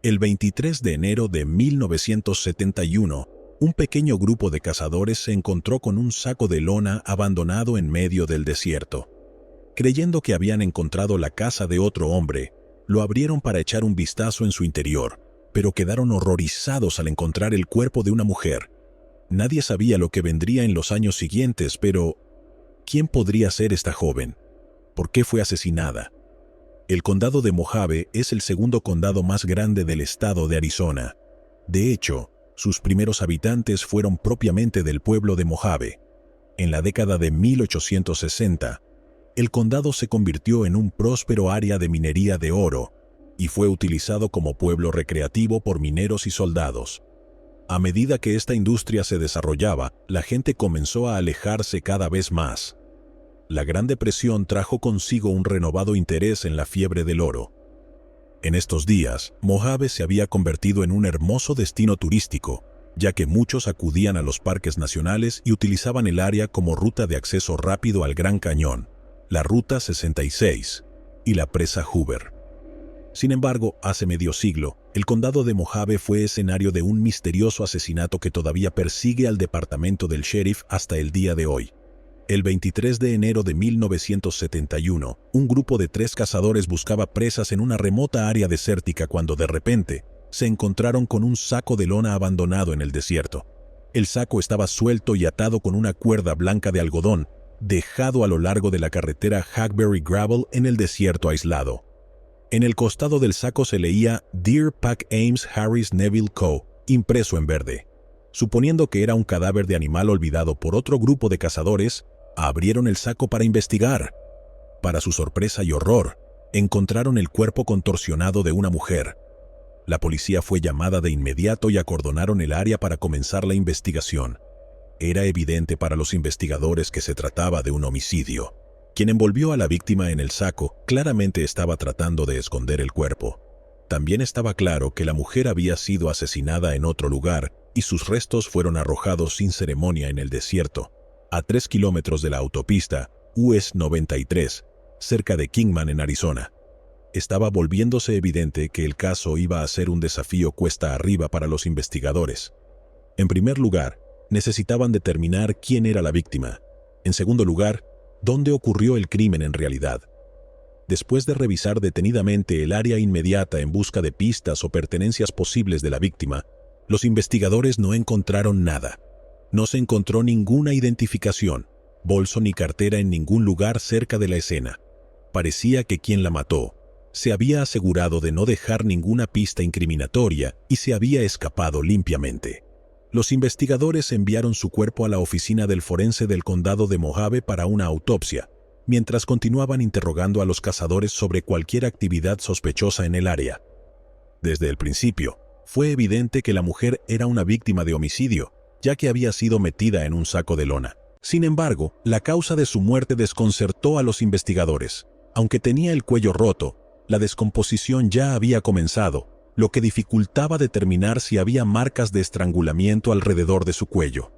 El 23 de enero de 1971, un pequeño grupo de cazadores se encontró con un saco de lona abandonado en medio del desierto. Creyendo que habían encontrado la casa de otro hombre, lo abrieron para echar un vistazo en su interior, pero quedaron horrorizados al encontrar el cuerpo de una mujer. Nadie sabía lo que vendría en los años siguientes, pero ¿quién podría ser esta joven? ¿Por qué fue asesinada? El condado de Mojave es el segundo condado más grande del estado de Arizona. De hecho, sus primeros habitantes fueron propiamente del pueblo de Mojave. En la década de 1860, el condado se convirtió en un próspero área de minería de oro y fue utilizado como pueblo recreativo por mineros y soldados. A medida que esta industria se desarrollaba, la gente comenzó a alejarse cada vez más. La Gran Depresión trajo consigo un renovado interés en la fiebre del oro. En estos días, Mojave se había convertido en un hermoso destino turístico, ya que muchos acudían a los parques nacionales y utilizaban el área como ruta de acceso rápido al Gran Cañón, la Ruta 66 y la presa Hoover. Sin embargo, hace medio siglo, el condado de Mojave fue escenario de un misterioso asesinato que todavía persigue al departamento del sheriff hasta el día de hoy. El 23 de enero de 1971, un grupo de 3 cazadores buscaba presas en una remota área desértica cuando de repente se encontraron con un saco de lona abandonado en el desierto. El saco estaba suelto y atado con una cuerda blanca de algodón, dejado a lo largo de la carretera Hackberry Gravel en el desierto aislado. En el costado del saco se leía Deer Park Ames Harris Neville Co., impreso en verde. Suponiendo que era un cadáver de animal olvidado por otro grupo de cazadores, abrieron el saco para investigar. Para su sorpresa y horror, encontraron el cuerpo contorsionado de una mujer. La policía fue llamada de inmediato y acordonaron el área para comenzar la investigación. Era evidente para los investigadores que se trataba de un homicidio. Quien envolvió a la víctima en el saco claramente estaba tratando de esconder el cuerpo. También estaba claro que la mujer había sido asesinada en otro lugar y sus restos fueron arrojados sin ceremonia en el desierto, a 3 kilómetros de la autopista US 93, cerca de Kingman en Arizona. Estaba volviéndose evidente que el caso iba a ser un desafío cuesta arriba para los investigadores. En primer lugar, necesitaban determinar quién era la víctima. En segundo lugar, ¿dónde ocurrió el crimen en realidad? Después de revisar detenidamente el área inmediata en busca de pistas o pertenencias posibles de la víctima, los investigadores no encontraron nada. No se encontró ninguna identificación, bolso ni cartera en ningún lugar cerca de la escena. Parecía que quien la mató se había asegurado de no dejar ninguna pista incriminatoria y se había escapado limpiamente. Los investigadores enviaron su cuerpo a la oficina del forense del condado de Mojave para una autopsia, mientras continuaban interrogando a los cazadores sobre cualquier actividad sospechosa en el área. Desde el principio, fue evidente que la mujer era una víctima de homicidio, ya que había sido metida en un saco de lona. Sin embargo, la causa de su muerte desconcertó a los investigadores. Aunque tenía el cuello roto, la descomposición ya había comenzado, lo que dificultaba determinar si había marcas de estrangulamiento alrededor de su cuello.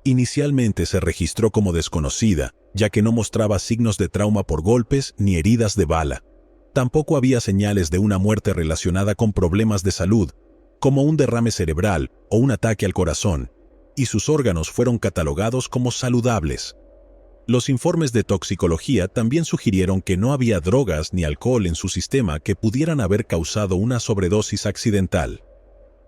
Inicialmente se registró como desconocida, ya que no mostraba signos de trauma por golpes ni heridas de bala. Tampoco había señales de una muerte relacionada con problemas de salud, como un derrame cerebral o un ataque al corazón, y sus órganos fueron catalogados como saludables. Los informes de toxicología también sugirieron que no había drogas ni alcohol en su sistema que pudieran haber causado una sobredosis accidental.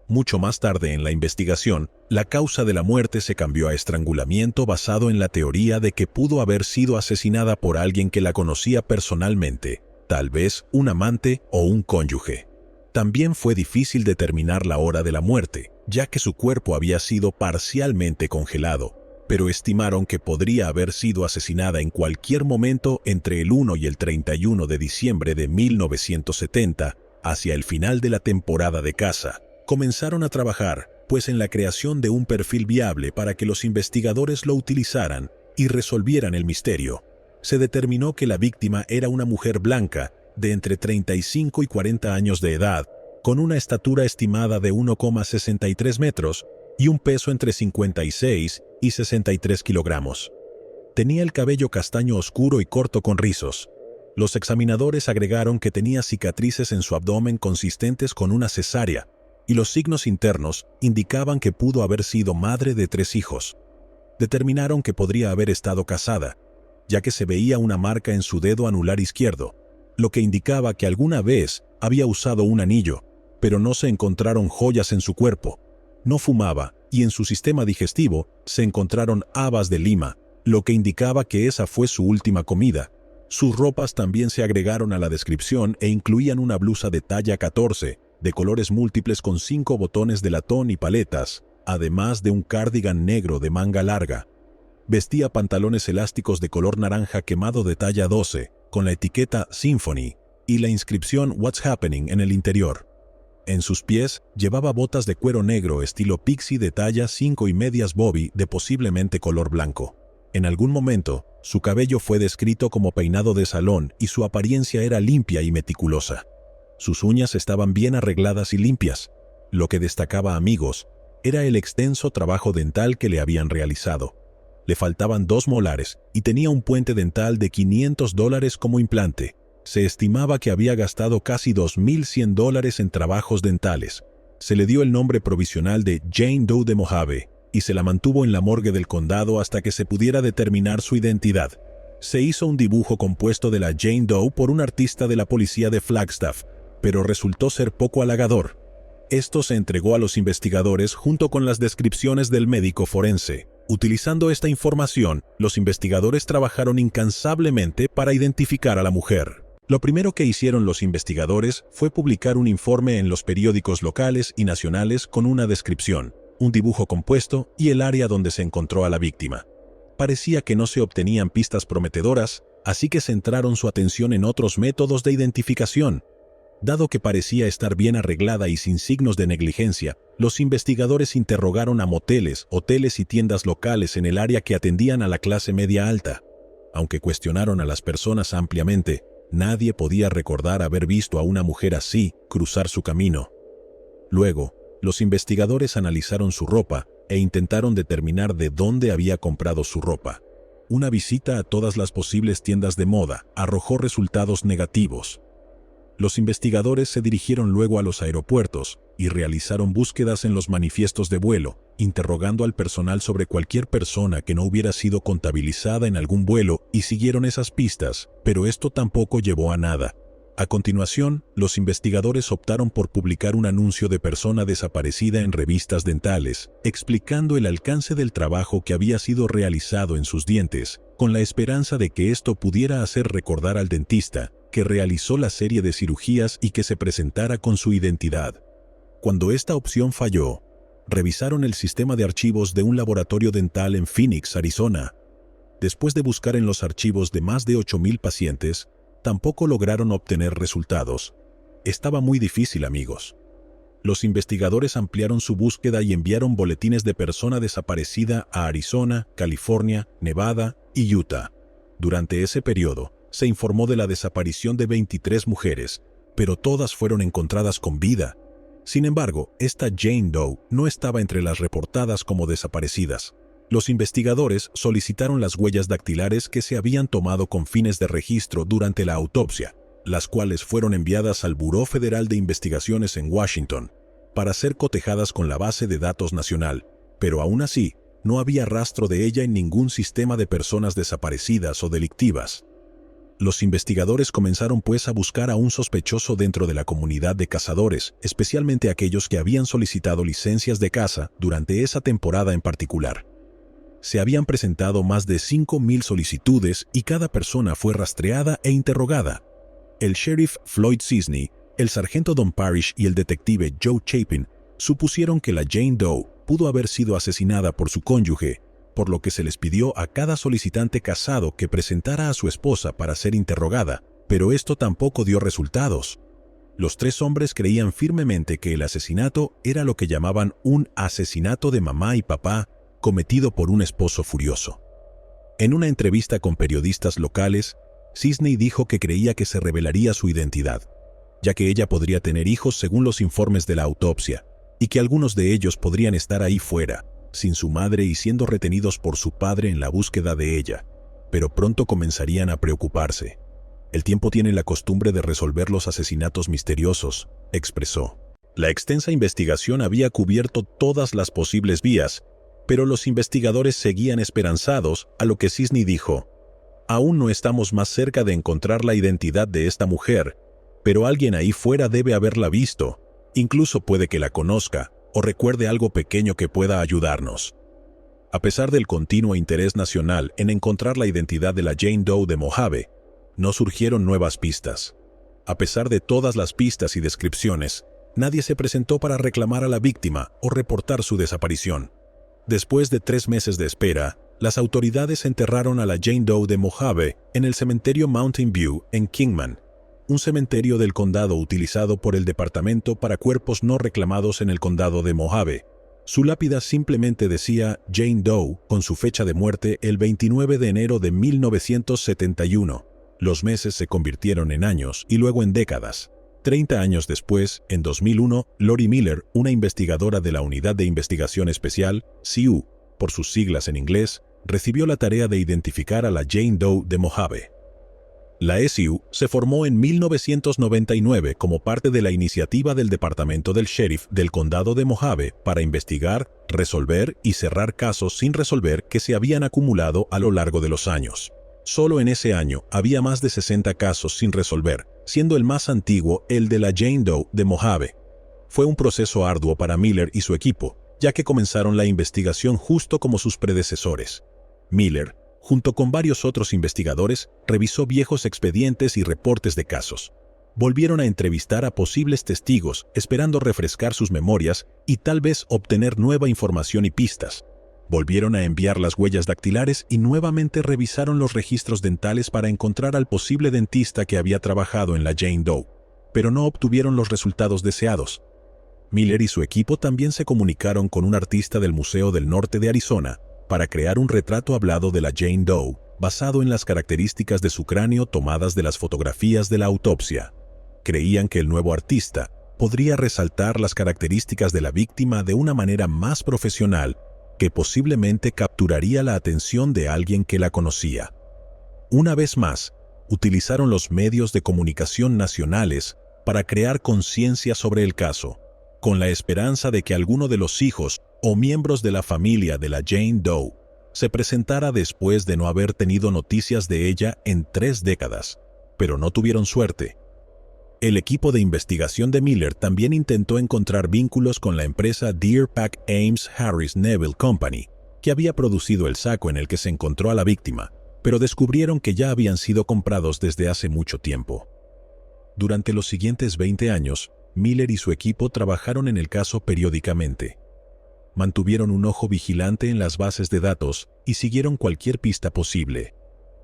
Mucho más tarde en la investigación, la causa de la muerte se cambió a estrangulamiento basado en la teoría de que pudo haber sido asesinada por alguien que la conocía personalmente, tal vez un amante o un cónyuge. También fue difícil determinar la hora de la muerte, ya que su cuerpo había sido parcialmente congelado, pero estimaron que podría haber sido asesinada en cualquier momento entre el 1 y el 31 de diciembre de 1970, hacia el final de la temporada de caza. Comenzaron a trabajar, pues, en la creación de un perfil viable para que los investigadores lo utilizaran y resolvieran el misterio. Se determinó que la víctima era una mujer blanca, de entre 35 y 40 años de edad, con una estatura estimada de 1,63 metros y un peso entre 56 y 63 kilogramos. Tenía el cabello castaño oscuro y corto con rizos. Los examinadores agregaron que tenía cicatrices en su abdomen consistentes con una cesárea, y los signos internos indicaban que pudo haber sido madre de 3 hijos. Determinaron que podría haber estado casada, ya que se veía una marca en su dedo anular izquierdo, lo que indicaba que alguna vez había usado un anillo, pero no se encontraron joyas en su cuerpo. No fumaba, y en su sistema digestivo se encontraron habas de lima, lo que indicaba que esa fue su última comida. Sus ropas también se agregaron a la descripción e incluían una blusa de talla 14, de colores múltiples con 5 botones de latón y paletas, además de un cardigan negro de manga larga. Vestía pantalones elásticos de color naranja quemado de talla 12, con la etiqueta Symphony y la inscripción What's Happening en el interior. En sus pies llevaba botas de cuero negro estilo pixie de talla 5 y medias bobby de posiblemente color blanco. En algún momento, su cabello fue descrito como peinado de salón y su apariencia era limpia y meticulosa. Sus uñas estaban bien arregladas y limpias. Lo que destacaba, amigos, era el extenso trabajo dental que le habían realizado. Le faltaban 2 molares y tenía un puente dental de $500 como implante. Se estimaba que había gastado casi $2,100 en trabajos dentales. Se le dio el nombre provisional de Jane Doe de Mojave y se la mantuvo en la morgue del condado hasta que se pudiera determinar su identidad. Se hizo un dibujo compuesto de la Jane Doe por un artista de la policía de Flagstaff, pero resultó ser poco halagador. Esto se entregó a los investigadores junto con las descripciones del médico forense. Utilizando esta información, los investigadores trabajaron incansablemente para identificar a la mujer. Lo primero que hicieron los investigadores fue publicar un informe en los periódicos locales y nacionales con una descripción, un dibujo compuesto y el área donde se encontró a la víctima. Parecía que no se obtenían pistas prometedoras, así que centraron su atención en otros métodos de identificación. Dado que parecía estar bien arreglada y sin signos de negligencia, los investigadores interrogaron a moteles, hoteles y tiendas locales en el área que atendían a la clase media alta. Aunque cuestionaron a las personas ampliamente, nadie podía recordar haber visto a una mujer así cruzar su camino. Luego, los investigadores analizaron su ropa e intentaron determinar de dónde había comprado su ropa. Una visita a todas las posibles tiendas de moda arrojó resultados negativos. Los investigadores se dirigieron luego a los aeropuertos y realizaron búsquedas en los manifiestos de vuelo, interrogando al personal sobre cualquier persona que no hubiera sido contabilizada en algún vuelo y siguieron esas pistas, pero esto tampoco llevó a nada. A continuación, los investigadores optaron por publicar un anuncio de persona desaparecida en revistas dentales, explicando el alcance del trabajo que había sido realizado en sus dientes, con la esperanza de que esto pudiera hacer recordar al dentista que realizó la serie de cirugías y que se presentara con su identidad. Cuando esta opción falló, revisaron el sistema de archivos de un laboratorio dental en Phoenix, Arizona. Después de buscar en los archivos de más de 8,000 pacientes, tampoco lograron obtener resultados. Estaba muy difícil, amigos. Los investigadores ampliaron su búsqueda y enviaron boletines de persona desaparecida a Arizona, California, Nevada y Utah. Durante ese periodo, se informó de la desaparición de 23 mujeres, pero todas fueron encontradas con vida. Sin embargo, esta Jane Doe no estaba entre las reportadas como desaparecidas. Los investigadores solicitaron las huellas dactilares que se habían tomado con fines de registro durante la autopsia, las cuales fueron enviadas al Buró Federal de Investigaciones en Washington, para ser cotejadas con la base de datos nacional, pero aún así, no había rastro de ella en ningún sistema de personas desaparecidas o delictivas. Los investigadores comenzaron pues a buscar a un sospechoso dentro de la comunidad de cazadores, especialmente aquellos que habían solicitado licencias de caza durante esa temporada en particular. Se habían presentado más de 5,000 solicitudes y cada persona fue rastreada e interrogada. El sheriff Floyd Cisney, el sargento Don Parrish y el detective Joe Chapin supusieron que la Jane Doe pudo haber sido asesinada por su cónyuge, por lo que se les pidió a cada solicitante casado que presentara a su esposa para ser interrogada, pero esto tampoco dio resultados. Los 3 hombres creían firmemente que el asesinato era lo que llamaban un asesinato de mamá y papá cometido por un esposo furioso. En una entrevista con periodistas locales, Cisney dijo que creía que se revelaría su identidad, ya que ella podría tener hijos según los informes de la autopsia, y que algunos de ellos podrían estar ahí fuera, sin su madre y siendo retenidos por su padre en la búsqueda de ella, pero pronto comenzarían a preocuparse. El tiempo tiene la costumbre de resolver los asesinatos misteriosos, expresó. La extensa investigación había cubierto todas las posibles vías, pero los investigadores seguían esperanzados, a lo que Cisney dijo: aún no estamos más cerca de encontrar la identidad de esta mujer, pero alguien ahí fuera debe haberla visto, incluso puede que la conozca o recuerde algo pequeño que pueda ayudarnos. A pesar del continuo interés nacional en encontrar la identidad de la Jane Doe de Mojave, no surgieron nuevas pistas. A pesar de todas las pistas y descripciones, nadie se presentó para reclamar a la víctima o reportar su desaparición. Después de 3 meses de espera, las autoridades enterraron a la Jane Doe de Mojave en el cementerio Mountain View en Kingman, un cementerio del condado utilizado por el Departamento para Cuerpos No Reclamados en el condado de Mojave. Su lápida simplemente decía Jane Doe con su fecha de muerte el 29 de enero de 1971. Los meses se convirtieron en años y luego en décadas. 30 años después, en 2001, Lori Miller, una investigadora de la Unidad de Investigación Especial, CIU, por sus siglas en inglés, recibió la tarea de identificar a la Jane Doe de Mojave. La SIU se formó en 1999 como parte de la iniciativa del Departamento del Sheriff del Condado de Mojave para investigar, resolver y cerrar casos sin resolver que se habían acumulado a lo largo de los años. Solo en ese año había más de 60 casos sin resolver, siendo el más antiguo el de la Jane Doe de Mojave. Fue un proceso arduo para Miller y su equipo, ya que comenzaron la investigación justo como sus predecesores. Miller, junto con varios otros investigadores, revisó viejos expedientes y reportes de casos. Volvieron a entrevistar a posibles testigos, esperando refrescar sus memorias y tal vez obtener nueva información y pistas. Volvieron a enviar las huellas dactilares y nuevamente revisaron los registros dentales para encontrar al posible dentista que había trabajado en la Jane Doe, pero no obtuvieron los resultados deseados. Miller y su equipo también se comunicaron con un artista del Museo del Norte de Arizona para crear un retrato hablado de la Jane Doe, basado en las características de su cráneo tomadas de las fotografías de la autopsia. Creían que el nuevo artista podría resaltar las características de la víctima de una manera más profesional que posiblemente capturaría la atención de alguien que la conocía. Una vez más, utilizaron los medios de comunicación nacionales para crear conciencia sobre el caso, con la esperanza de que alguno de los hijos o miembros de la familia de la Jane Doe se presentara después de no haber tenido noticias de ella en 3 décadas, pero no tuvieron suerte. El equipo de investigación de Miller también intentó encontrar vínculos con la empresa Deer Pack Ames Harris Neville Company, que había producido el saco en el que se encontró a la víctima, pero descubrieron que ya habían sido comprados desde hace mucho tiempo. Durante los siguientes 20 años, Miller y su equipo trabajaron en el caso periódicamente. Mantuvieron un ojo vigilante en las bases de datos y siguieron cualquier pista posible.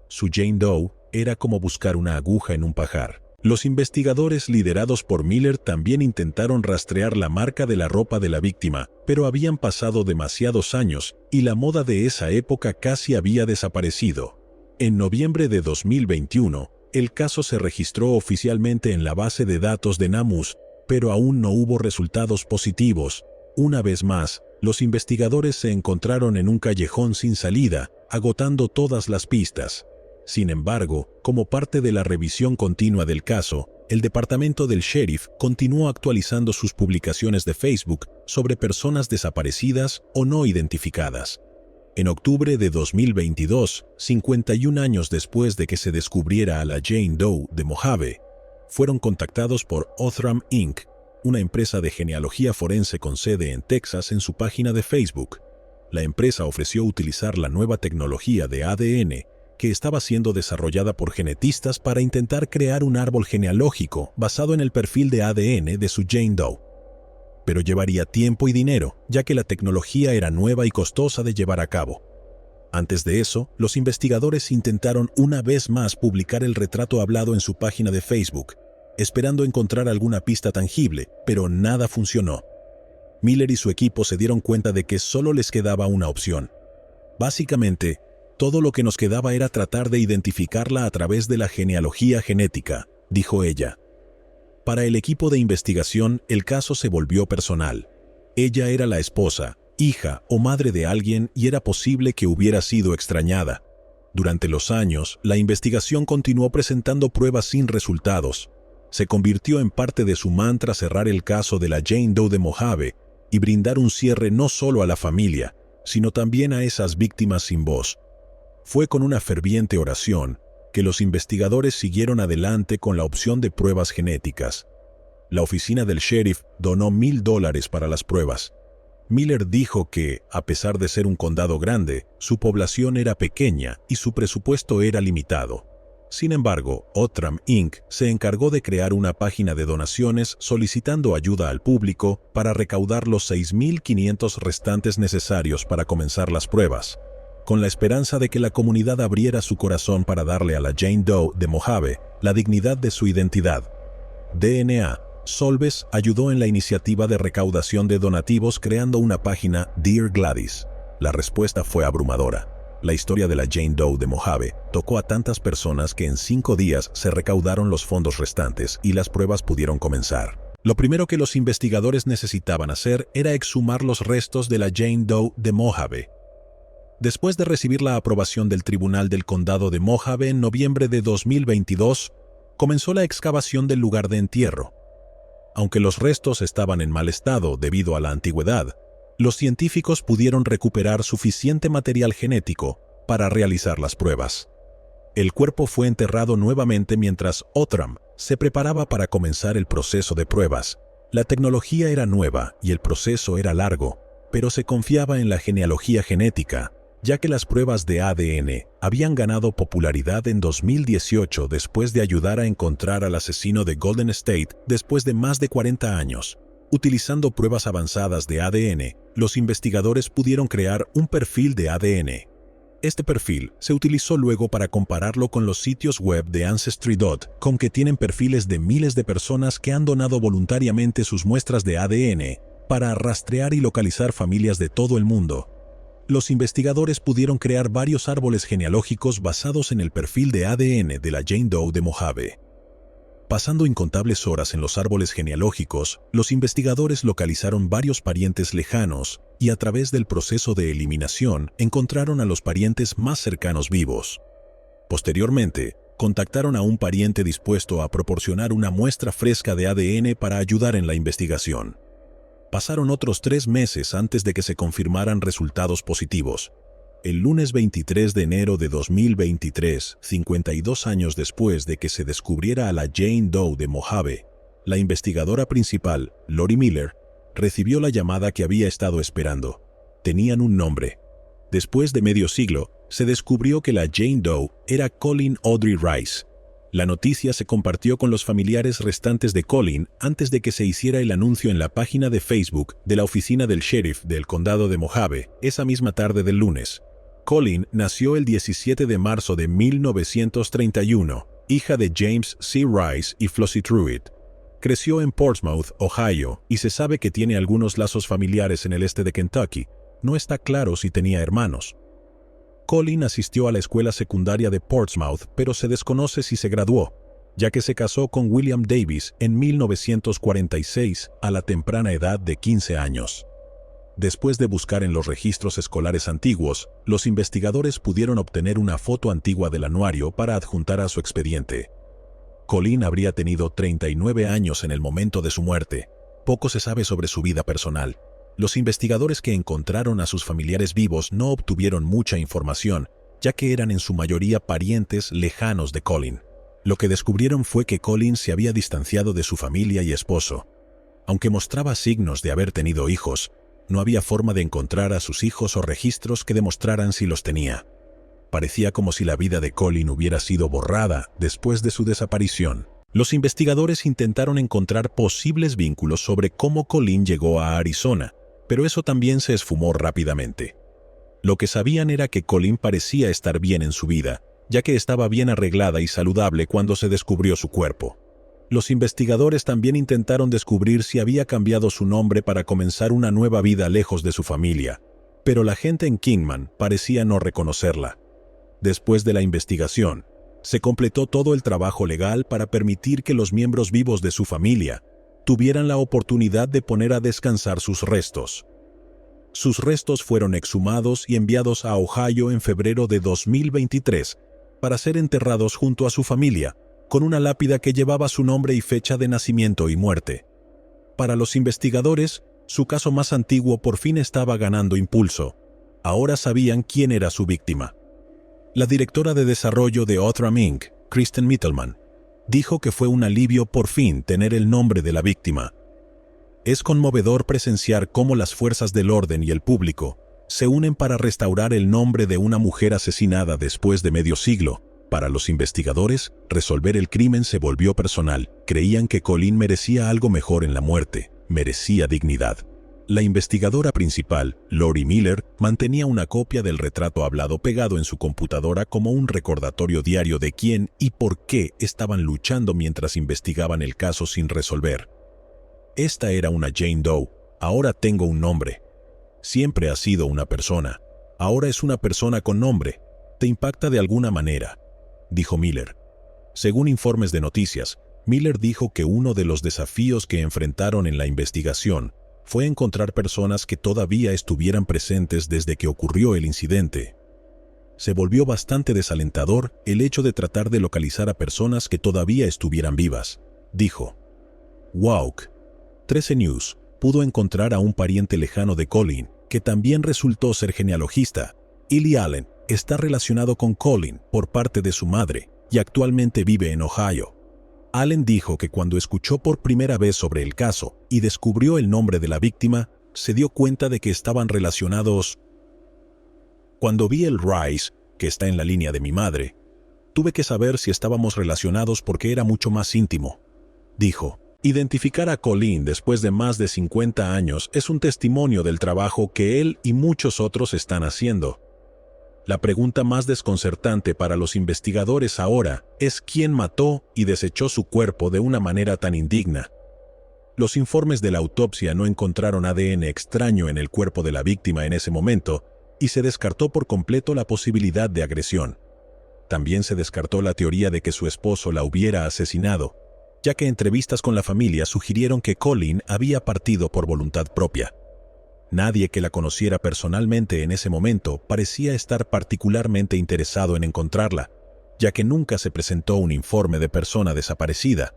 Su Jane Doe era como buscar una aguja en un pajar. Los investigadores liderados por Miller también intentaron rastrear la marca de la ropa de la víctima, pero habían pasado demasiados años y la moda de esa época casi había desaparecido. En noviembre de 2021, el caso se registró oficialmente en la base de datos de NamUs, pero aún no hubo resultados positivos. Una vez más, los investigadores se encontraron en un callejón sin salida, agotando todas las pistas. Sin embargo, como parte de la revisión continua del caso, el departamento del sheriff continuó actualizando sus publicaciones de Facebook sobre personas desaparecidas o no identificadas. En octubre de 2022, 51 años después de que se descubriera a la Jane Doe de Mojave, fueron contactados por Othram Inc., una empresa de genealogía forense con sede en Texas, en su página de Facebook. La empresa ofreció utilizar la nueva tecnología de ADN que estaba siendo desarrollada por genetistas para intentar crear un árbol genealógico basado en el perfil de ADN de su Jane Doe. Pero llevaría tiempo y dinero, ya que la tecnología era nueva y costosa de llevar a cabo. Antes de eso, los investigadores intentaron una vez más publicar el retrato hablado en su página de Facebook, esperando encontrar alguna pista tangible, pero nada funcionó. Miller y su equipo se dieron cuenta de que solo les quedaba una opción. Básicamente, todo lo que nos quedaba era tratar de identificarla a través de la genealogía genética, dijo ella. Para el equipo de investigación, el caso se volvió personal. Ella era la esposa, hija o madre de alguien y era posible que hubiera sido extrañada. Durante los años, la investigación continuó presentando pruebas sin resultados. Se convirtió en parte de su mantra cerrar el caso de la Jane Doe de Mojave y brindar un cierre no solo a la familia, sino también a esas víctimas sin voz. Fue con una ferviente oración que los investigadores siguieron adelante con la opción de pruebas genéticas. La oficina del sheriff donó $1,000 para las pruebas. Miller dijo que, a pesar de ser un condado grande, su población era pequeña y su presupuesto era limitado. Sin embargo, Outram Inc. se encargó de crear una página de donaciones solicitando ayuda al público para recaudar los $6,500 restantes necesarios para comenzar las pruebas, con la esperanza de que la comunidad abriera su corazón para darle a la Jane Doe de Mojave la dignidad de su identidad. DNA Solves ayudó en la iniciativa de recaudación de donativos creando una página Dear Gladys. La respuesta fue abrumadora. La historia de la Jane Doe de Mojave tocó a tantas personas que en 5 días se recaudaron los fondos restantes y las pruebas pudieron comenzar. Lo primero que los investigadores necesitaban hacer era exhumar los restos de la Jane Doe de Mojave. Después de recibir la aprobación del Tribunal del Condado de Mojave en noviembre de 2022, comenzó la excavación del lugar de entierro. Aunque los restos estaban en mal estado debido a la antigüedad, los científicos pudieron recuperar suficiente material genético para realizar las pruebas. El cuerpo fue enterrado nuevamente mientras Outram se preparaba para comenzar el proceso de pruebas. La tecnología era nueva y el proceso era largo, pero se confiaba en la genealogía genética, ya que las pruebas de ADN habían ganado popularidad en 2018 después de ayudar a encontrar al asesino de Golden State después de más de 40 años. Utilizando pruebas avanzadas de ADN, los investigadores pudieron crear un perfil de ADN. Este perfil se utilizó luego para compararlo con los sitios web de Ancestry.com que tienen perfiles de miles de personas que han donado voluntariamente sus muestras de ADN para rastrear y localizar familias de todo el mundo. Los investigadores pudieron crear varios árboles genealógicos basados en el perfil de ADN de la Jane Doe de Mojave. Pasando incontables horas en los árboles genealógicos, los investigadores localizaron varios parientes lejanos y a través del proceso de eliminación encontraron a los parientes más cercanos vivos. Posteriormente, contactaron a un pariente dispuesto a proporcionar una muestra fresca de ADN para ayudar en la investigación. Pasaron otros 3 meses antes de que se confirmaran resultados positivos. El lunes 23 de enero de 2023, 52 años después de que se descubriera a la Jane Doe de Mojave, la investigadora principal, Lori Miller, recibió la llamada que había estado esperando. Tenían un nombre. Después de medio siglo, se descubrió que la Jane Doe era Colleen Audrey Rice. La noticia se compartió con los familiares restantes de Colleen antes de que se hiciera el anuncio en la página de Facebook de la oficina del sheriff del condado de Mojave esa misma tarde del lunes. Colleen nació el 17 de marzo de 1931, hija de James C. Rice y Flossie Truitt. Creció en Portsmouth, Ohio, y se sabe que tiene algunos lazos familiares en el este de Kentucky. No está claro si tenía hermanos. Colleen asistió a la escuela secundaria de Portsmouth, pero se desconoce si se graduó, ya que se casó con William Davis en 1946 a la temprana edad de 15 años. Después de buscar en los registros escolares antiguos, los investigadores pudieron obtener una foto antigua del anuario para adjuntar a su expediente. Colleen habría tenido 39 años en el momento de su muerte. Poco se sabe sobre su vida personal. Los investigadores que encontraron a sus familiares vivos no obtuvieron mucha información, ya que eran en su mayoría parientes lejanos de Colleen. Lo que descubrieron fue que Colleen se había distanciado de su familia y esposo. Aunque mostraba signos de haber tenido hijos, no había forma de encontrar a sus hijos o registros que demostraran si los tenía. Parecía como si la vida de Colleen hubiera sido borrada después de su desaparición. Los investigadores intentaron encontrar posibles vínculos sobre cómo Colleen llegó a Arizona, pero eso también se esfumó rápidamente. Lo que sabían era que Colleen parecía estar bien en su vida, ya que estaba bien arreglada y saludable cuando se descubrió su cuerpo. Los investigadores también intentaron descubrir si había cambiado su nombre para comenzar una nueva vida lejos de su familia, pero la gente en Kingman parecía no reconocerla. Después de la investigación, se completó todo el trabajo legal para permitir que los miembros vivos de su familia tuvieran la oportunidad de poner a descansar sus restos. Sus restos fueron exhumados y enviados a Ohio en febrero de 2023 para ser enterrados junto a su familia, con una lápida que llevaba su nombre y fecha de nacimiento y muerte. Para los investigadores, su caso más antiguo por fin estaba ganando impulso. Ahora sabían quién era su víctima. La directora de desarrollo de Othram Inc., Kristen Mittelman, dijo que fue un alivio por fin tener el nombre de la víctima. Es conmovedor presenciar cómo las fuerzas del orden y el público se unen para restaurar el nombre de una mujer asesinada después de medio siglo. Para los investigadores, resolver el crimen se volvió personal. Creían que Colleen merecía algo mejor en la muerte, merecía dignidad. La investigadora principal, Lori Miller, mantenía una copia del retrato hablado pegado en su computadora como un recordatorio diario de quién y por qué estaban luchando mientras investigaban el caso sin resolver. Esta era una Jane Doe, ahora tengo un nombre. Siempre ha sido una persona, ahora es una persona con nombre. ¿Te impacta de alguna manera?, dijo Miller. Según informes de noticias, Miller dijo que uno de los desafíos que enfrentaron en la investigación fue encontrar personas que todavía estuvieran presentes desde que ocurrió el incidente. Se volvió bastante desalentador el hecho de tratar de localizar a personas que todavía estuvieran vivas, dijo. WAUK 13 News pudo encontrar a un pariente lejano de Colleen, que también resultó ser genealogista. Illy Allen está relacionado con Colleen por parte de su madre y actualmente vive en Ohio. Allen dijo que cuando escuchó por primera vez sobre el caso y descubrió el nombre de la víctima, se dio cuenta de que estaban relacionados. Cuando vi el Rice, que está en la línea de mi madre, tuve que saber si estábamos relacionados porque era mucho más íntimo, dijo. Identificar a Colleen después de más de 50 años es un testimonio del trabajo que él y muchos otros están haciendo. La pregunta más desconcertante para los investigadores ahora es quién mató y desechó su cuerpo de una manera tan indigna. Los informes de la autopsia no encontraron ADN extraño en el cuerpo de la víctima en ese momento y se descartó por completo la posibilidad de agresión. También se descartó la teoría de que su esposo la hubiera asesinado, ya que entrevistas con la familia sugirieron que Colleen había partido por voluntad propia. Nadie que la conociera personalmente en ese momento parecía estar particularmente interesado en encontrarla, ya que nunca se presentó un informe de persona desaparecida.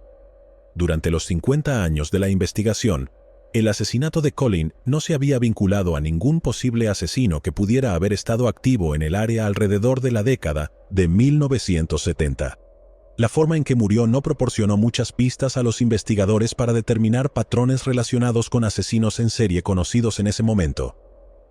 Durante los 50 años de la investigación, el asesinato de Colleen no se había vinculado a ningún posible asesino que pudiera haber estado activo en el área alrededor de la década de 1970. La forma en que murió no proporcionó muchas pistas a los investigadores para determinar patrones relacionados con asesinos en serie conocidos en ese momento.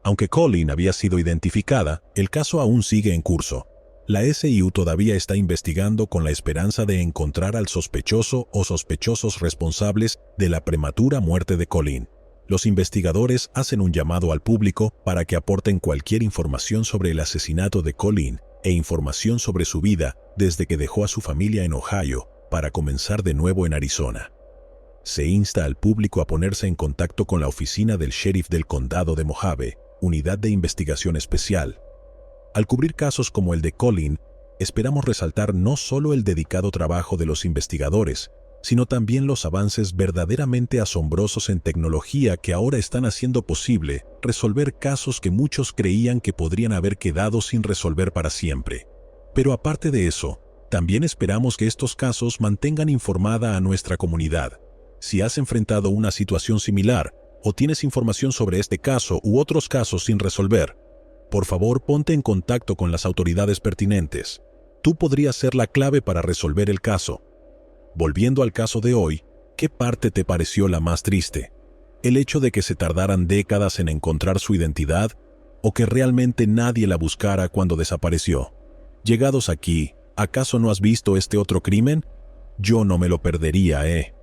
Aunque Colleen había sido identificada, el caso aún sigue en curso. La SIU todavía está investigando con la esperanza de encontrar al sospechoso o sospechosos responsables de la prematura muerte de Colleen. Los investigadores hacen un llamado al público para que aporten cualquier información sobre el asesinato de Colleen e información sobre su vida desde que dejó a su familia en Ohio para comenzar de nuevo en Arizona. Se insta al público a ponerse en contacto con la oficina del sheriff del condado de Mojave, Unidad de Investigación Especial. Al cubrir casos como el de Colleen, esperamos resaltar no solo el dedicado trabajo de los investigadores, sino también los avances verdaderamente asombrosos en tecnología que ahora están haciendo posible resolver casos que muchos creían que podrían haber quedado sin resolver para siempre. Pero aparte de eso, también esperamos que estos casos mantengan informada a nuestra comunidad. Si has enfrentado una situación similar o tienes información sobre este caso u otros casos sin resolver, por favor ponte en contacto con las autoridades pertinentes. Tú podrías ser la clave para resolver el caso. Volviendo al caso de hoy, ¿qué parte te pareció la más triste? ¿El hecho de que se tardaran décadas en encontrar su identidad o que realmente nadie la buscara cuando desapareció? Llegados aquí, ¿acaso no has visto este otro crimen? Yo no me lo perdería,